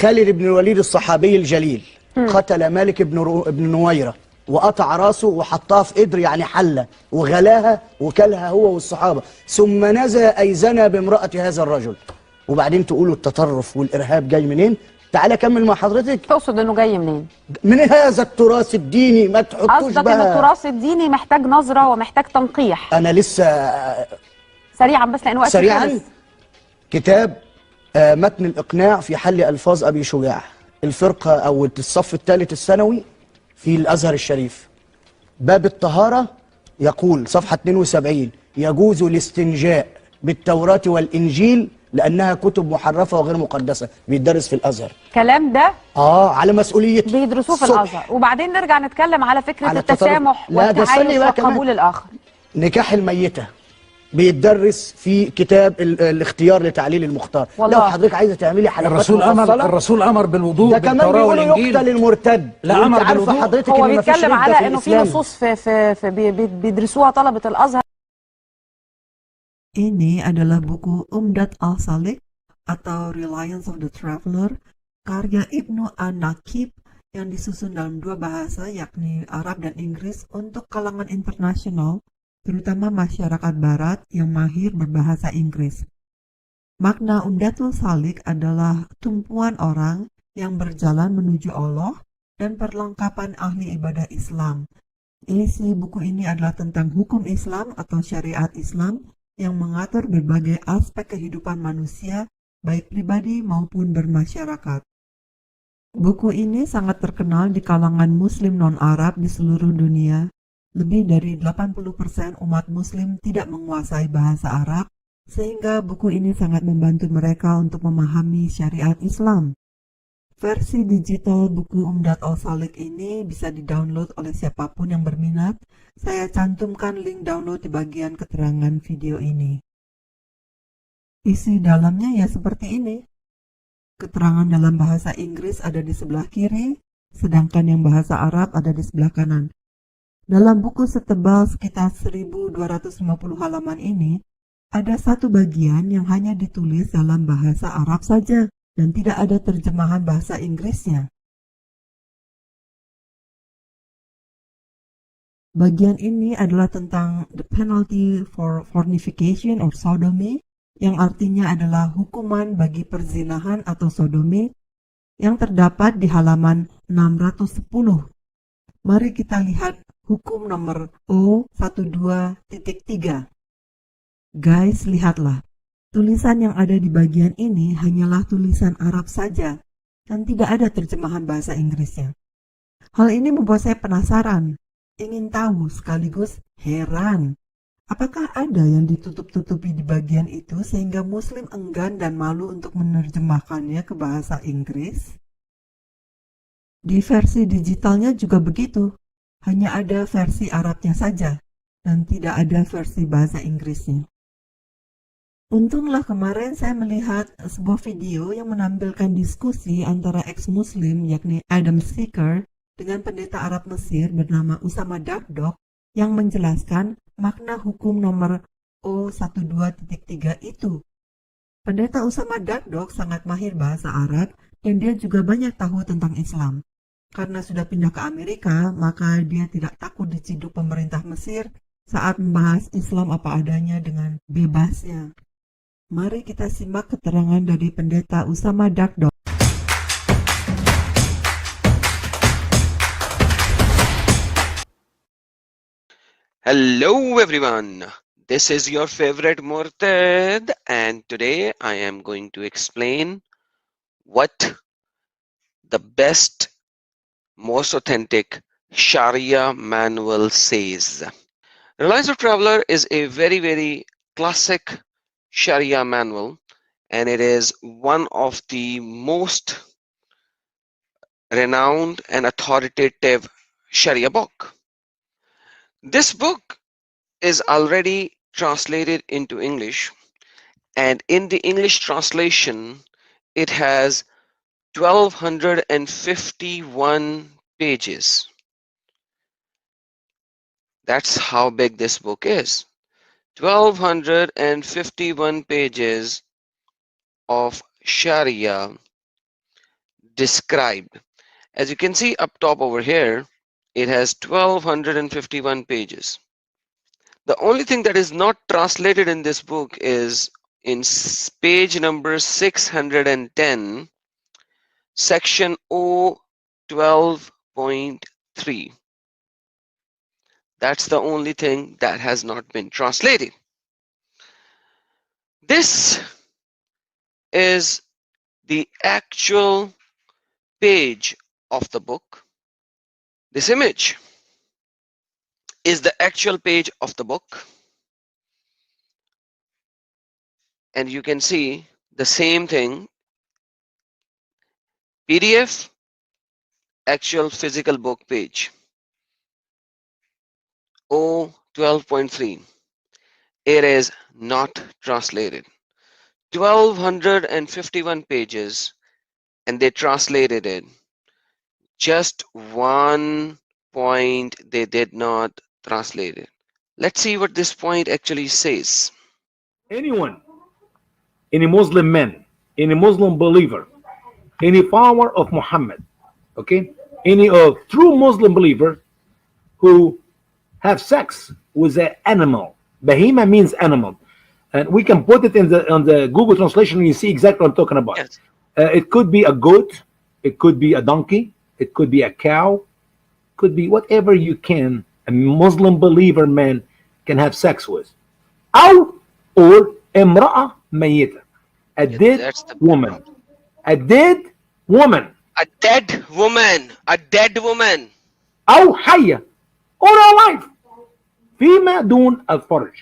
خالد بن الوليد الصحابي الجليل قتل مالك بن نويرة وقطع راسه وحطها في قدر يعني حلة وغلاها وكلها هو والصحابة، ثم نزى أي زنى بامرأة هذا الرجل. وبعدين تقولوا التطرف والإرهاب جاي منين؟ تعالى كمل مع حضرتك. تقصد انه جاي منين؟ من هذا التراث الديني، ما تحطوش بقى. قصدك ان التراث الديني محتاج نظرة ومحتاج تنقيح. أنا لسه سريعا بس لأن وقتي سريعا خلص. كتاب متن الإقناع في حل ألفاظ أبي شجاع، الفرقة أو الصف الثالث الثانوي في الأزهر الشريف، باب الطهارة، يقول صفحة 72: يجوز الاستنجاء بالتوراة والإنجيل لأنها كتب محرفة وغير مقدسة، بيدرس في الأزهر. كلام ده على مسؤوليتي، بيدرسوه في الأزهر. وبعدين نرجع نتكلم على فكرة على التسامح والتعايش وقبول الآخر. نكاح الميتة بيتدرس في كتاب الاختيار لتعليل المختار. والله. لو حضرتك عايزه تعملي حلقات الرسول امر بالوضوء ده كمان بيقولوا يقتل المرتد. لا امر عارفه بالوضوء. حضرتك هو ان بيتكلم على انه في نصوص في بيدرسوها طلبة الازهر. Ini adalah buku Umdat Al-Salik atau Reliance of the Traveler karya Ibnu An-Naqib yang disusun dalam dua bahasa yakni Arab dan Inggris untuk kalangan internasional, terutama masyarakat barat yang mahir berbahasa Inggris. Makna Umdatul Salik adalah tumpuan orang yang berjalan menuju Allah dan perlengkapan ahli ibadah Islam. Isi buku ini adalah tentang hukum Islam atau syariat Islam yang mengatur berbagai aspek kehidupan manusia, baik pribadi maupun bermasyarakat. Buku ini sangat terkenal di kalangan Muslim non-Arab di seluruh dunia. Lebih dari 80% umat Muslim tidak menguasai bahasa Arab, sehingga buku ini sangat membantu mereka untuk memahami syariat Islam. Versi digital buku Umdat Al-Salik ini bisa didownload oleh siapapun yang berminat. Saya cantumkan link download di bagian keterangan video ini. Isi dalamnya ya seperti ini. Keterangan dalam bahasa Inggris ada di sebelah kiri, sedangkan yang bahasa Arab ada di sebelah kanan. Dalam buku setebal sekitar 1250 halaman ini, ada satu bagian yang hanya ditulis dalam bahasa Arab saja dan tidak ada terjemahan bahasa Inggrisnya. Bagian ini adalah tentang the penalty for fornication or sodomy, yang artinya adalah hukuman bagi perzinahan atau sodomi, yang terdapat di halaman 610. Mari kita lihat hukum nomor O12.3. Guys, lihatlah. Tulisan yang ada di bagian ini hanyalah tulisan Arab saja dan tidak ada terjemahan bahasa Inggrisnya. Hal ini membuat saya penasaran, ingin tahu sekaligus heran. Apakah ada yang ditutup-tutupi di bagian itu sehingga Muslim enggan dan malu untuk menerjemahkannya ke bahasa Inggris? Di versi digitalnya juga begitu, hanya ada versi Arabnya saja dan tidak ada versi bahasa Inggrisnya. Untunglah kemarin saya melihat sebuah video yang menampilkan diskusi antara ex-Muslim yakni Adam Seeker dengan pendeta Arab Mesir bernama Usama Dagdog yang menjelaskan makna hukum nomor O12.3 itu. Pendeta Usama Dagdog sangat mahir bahasa Arab dan dia juga banyak tahu tentang Islam. Karena sudah pindah ke Amerika, maka dia tidak takut diciduk pemerintah Mesir saat membahas Islam apa adanya dengan bebasnya. Mari kita simak keterangan dari pendeta Usama Dagdog. Hello everyone, this is your favorite Murtad and today I am going to explain what the best, most authentic Sharia manual says. Reliance of Traveler is a very classic Sharia manual and it is one of the most renowned and authoritative Sharia book. This book is already translated into English, and in the English translation it has 1251 pages. That's how big this book is. 1251 pages of Sharia described. As you can see up top over here, it has 1251 pages. The only thing that is not translated in this book is in page number 610, section O 12.3. That's the only thing that has not been translated. This is the actual page of the book. This image is the actual page of the book. And you can see the same thing, PDF, actual physical book page, O 12.3. It is not translated. 1251 pages, and they translated it. Just one point they did not translate it. Let's see what this point actually says. Anyone, any Muslim man, any Muslim believer, any follower of Muhammad, okay, any true Muslim believer who have sex with an animal. Bahima means animal, and we can put it in the on the Google translation and you see exactly what I'm talking about. Yes. It could be a goat, it could be a donkey, it could be a cow, could be whatever you can a Muslim believer man can have sex with. أو or امرأة ميتة, a dead That's the woman, a dead woman. A dead woman, a dead woman. أو حية or alive فيما دون الفرج.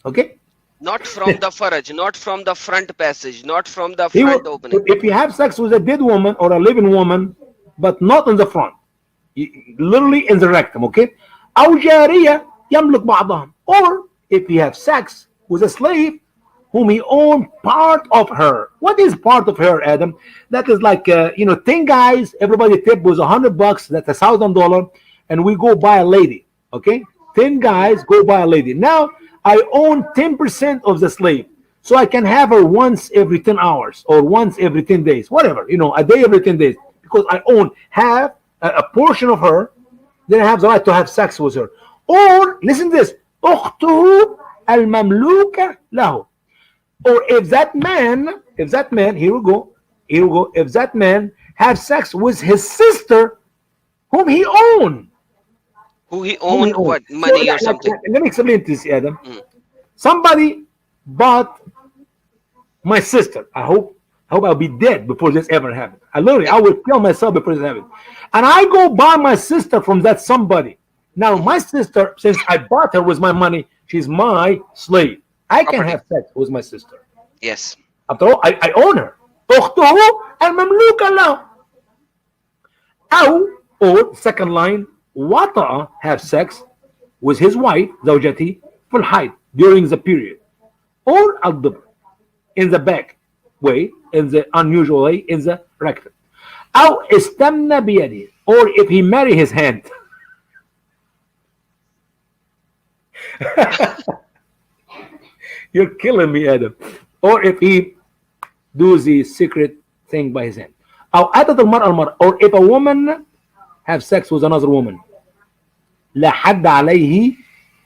Okay? Not from the faraj, not from the front passage, not from the He front will, opening. if you have sex with a dead woman or a living woman, but not in the front, literally in the rectum, okay? أو جارية يملك بعضهم. Or if you have sex with a slave whom he owned part of her. What is part of her, Adam? That is like, 10 guys, everybody tip was $100, that's $1,000, and we go buy a lady, okay? 10 guys go buy a lady. Now, I own 10% of the slave, so I can have her once every 10 hours or once every 10 days, whatever, a day every 10 days, because I own half, a portion of her, then I have the right to have sex with her. Or, listen to this, أخته المملوكة له. Or if that man, here we go, if that man has sex with his sister whom he owned. Who he owned what? Money or something? Let me explain this, Adam. Mm. Somebody bought my sister. I hope I'll be dead before this ever happens. I will kill myself before this happens. And I go buy my sister from that somebody. Now, my sister, since I bought her with my money, she's my slave. I can have sex with my sister. Yes. After all, I own her. أخته المملوكة له. أو, or second line, وطأ have sex with his wife, زوجتي, في الحيض, during the period. Or الضبر, in the back way, in the unusual way, in the rectum. أو استمنى بيده, or if he marry his hand. You're killing me, Adam. Or if he do the secret thing by his hand. أو أتت المرأة المرأة, or if a woman have sex with another woman. لا حد عليه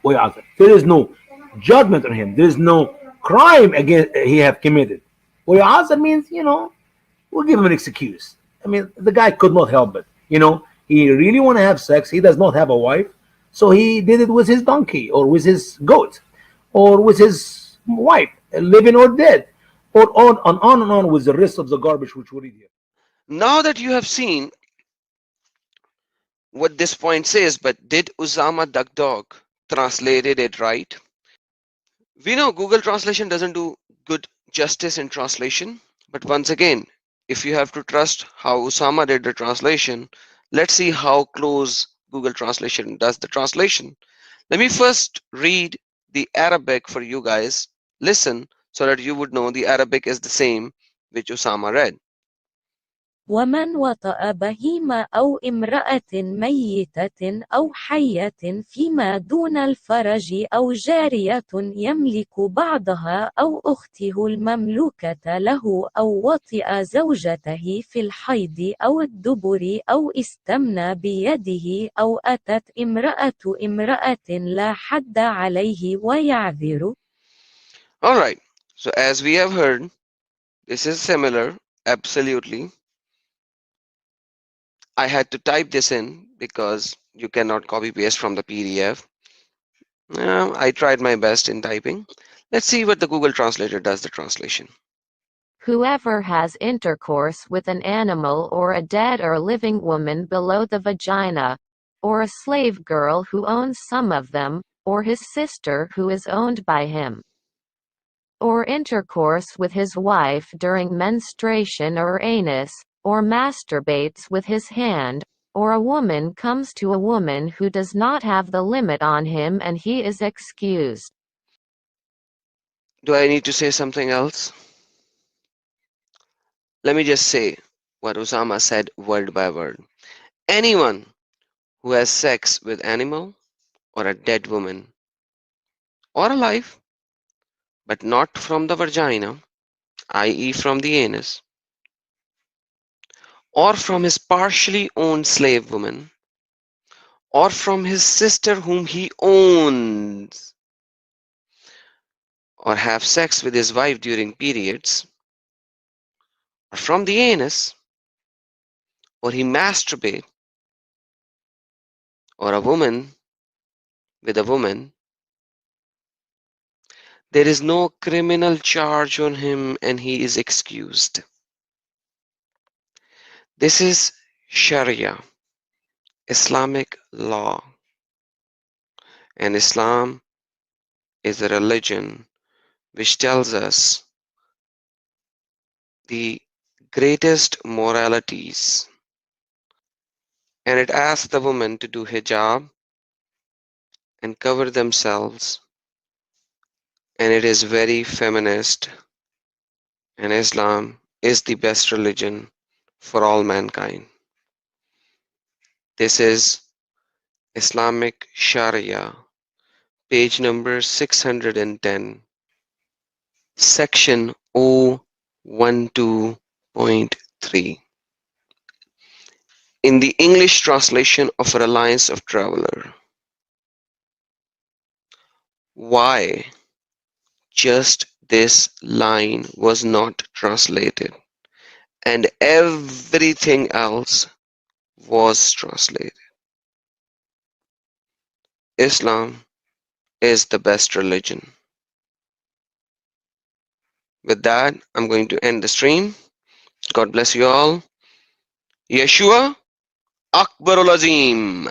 ويعذر. There is no judgment on him. There is no crime against he have committed. ويعذر means, we'll give him an excuse. I mean, the guy could not help it. He really want to have sex. He does not have a wife. So he did it with his donkey or with his goat or with his wife, living or dead, or on and on with the rest of the garbage which we read here. Now that you have seen what this point says, but did Usama Duck Dog translated it right? We know Google Translation doesn't do good justice in translation, but once again, if you have to trust how Usama did the translation, let's see how close Google Translation does the translation. Let me first read the Arabic for you guys. Listen so that you would know the Arabic is the same which Usama read. ومن وطأ بهيمة أو امرأة ميتة أو حية فيما دون الفرج أو جارية يملك بعضها أو أخته المملوكة له أو وطئ زوجته في الحيض أو الدبر أو استمنى بيده أو أتت امرأة لا حد عليه ويعذر. Alright, so as we have heard, this is similar, absolutely. I had to type this in because you cannot copy paste from the PDF. I tried my best in typing. Let's see what the Google Translator does the translation. Whoever has intercourse with an animal or a dead or living woman below the vagina, or a slave girl who owns some of them, or his sister who is owned by him, or intercourse with his wife during menstruation or anus, or masturbates with his hand, or a woman comes to a woman who does not have the limit on him and he is excused. Do I need to say something else? Let me just say what Osama said word by word. Anyone who has sex with animal or a dead woman or alive, but not from the vagina, i.e. from the anus, or from his partially owned slave woman, or from his sister whom he owns, or have sex with his wife during periods, or from the anus, or he masturbate, or a woman with a woman, there is no criminal charge on him and he is excused. This is Sharia, Islamic law, and Islam is a religion which tells us the greatest moralities, and it asks the woman to do hijab and cover themselves, and it is very feminist, and Islam is the best religion for all mankind. This is Islamic Sharia, page number 610, section 012.3. In the English translation of Reliance of Traveler. Why just this line was not translated and everything else was translated? Islam is the best religion. With that, I'm going to end the stream. God bless you all. Yeshua Akbarul Azim.